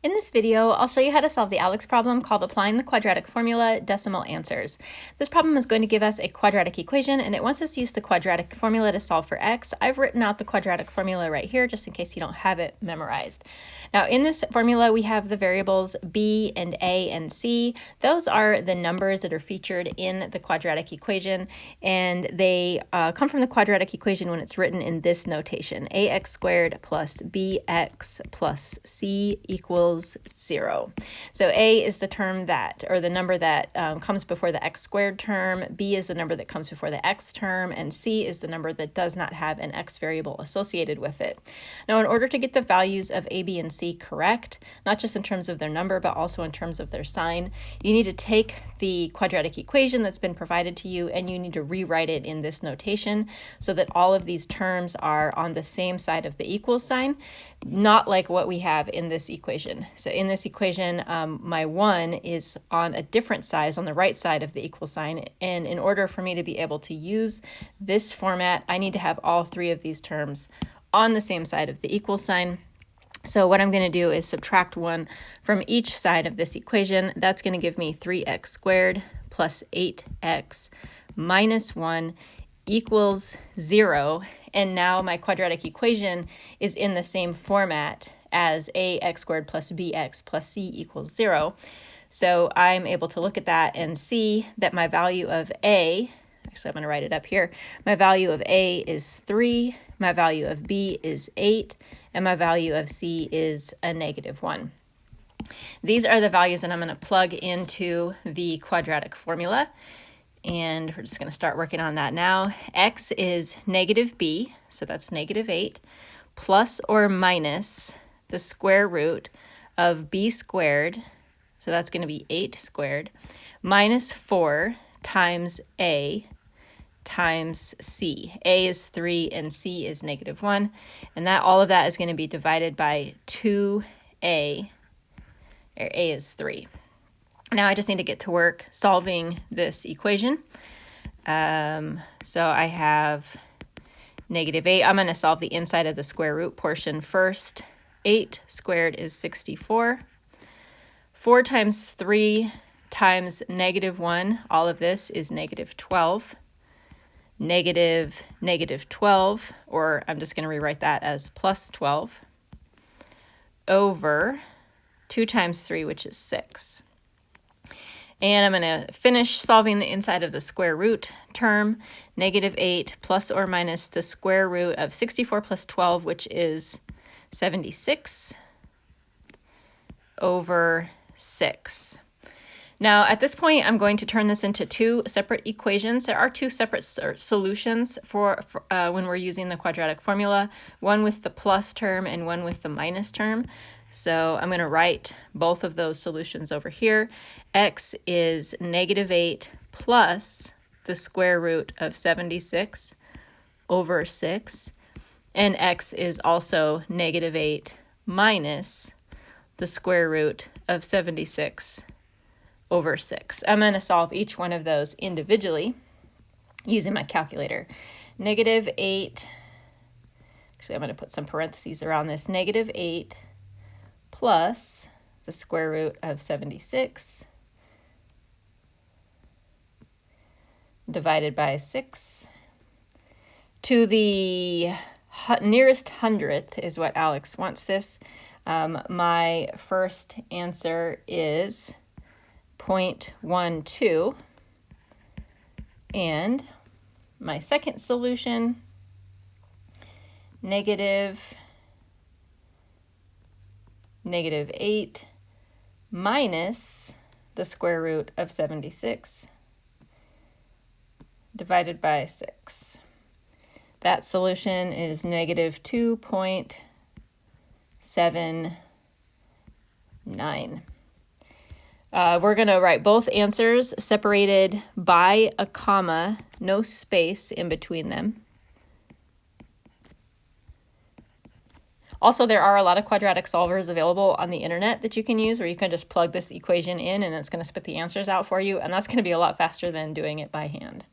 In this video, I'll show you how to solve the ALEKS problem called Applying the Quadratic Formula Decimal Answers. This problem is going to give us a quadratic equation, and it wants us to use the quadratic formula to solve for x. I've written out the quadratic formula right here just in case you don't have it memorized. Now, in this formula, we have the variables b and a and c. Those are the numbers that are featured in the quadratic equation, and they come from the quadratic equation when it's written in this notation: ax squared plus bx plus c equals 0. So a is the term that, or the number that comes before the x squared term, b is the number that comes before the x term, and c is the number that does not have an x variable associated with it. Now, in order to get the values of a, b, and c correct, not just in terms of their number, but also in terms of their sign, you need to take the quadratic equation that's been provided to you and you need to rewrite it in this notation so that all of these terms are on the same side of the equal sign, not like what we have in this equation. So in this equation, my 1 is on a different side, on the right side of the equal sign, and in order for me to be able to use this format, I need to have all three of these terms on the same side of the equal sign. So what I'm going to do is subtract 1 from each side of this equation. That's going to give me 3x squared plus 8x minus 1 equals 0. And now my quadratic equation is in the same format as ax squared plus bx plus c equals 0. So I'm able to look at that and see that my value of a, actually I'm going to write it up here, my value of a is 3, my value of b is 8, and my value of c is a -1. These are the values that I'm going to plug into the quadratic formula, and we're just going to start working on that now. X is -b, so that's -8, plus or minus the square root of b squared, so that's going to be 8 squared, minus 4 times a times c. A is 3 and c is -1, and that all of that is going to be divided by 2a, or a is 3. Now I just need to get to work solving this equation. So I have -8. I'm going to solve the inside of the square root portion first. 8 squared is 64. 4 times 3 times -1, all of this is -12. -12, or I'm just going to rewrite that as plus 12, over 2 times 3, which is 6. And I'm going to finish solving the inside of the square root term. -8 plus or minus the square root of 64 plus 12, which is 76, over 6. Now, at this point, I'm going to turn this into two separate equations. There are two separate solutions for when we're using the quadratic formula, one with the plus term and one with the minus term. So I'm going to write both of those solutions over here. X is -8 plus the square root of 76 over 6, and x is also -8 minus the square root of 76 over 6. I'm going to solve each one of those individually using my calculator. -8, actually I'm going to put some parentheses around this, -8 plus the square root of 76 divided by 6 to the nearest hundredth is what ALEKS wants this. My first answer is 0.12, and my second solution, -8 minus the square root of 76 divided by 6. That solution is -2.79. We're going to write both answers separated by a comma, no space in between them. Also, there are a lot of quadratic solvers available on the internet that you can use where you can just plug this equation in and it's going to spit the answers out for you, and that's going to be a lot faster than doing it by hand.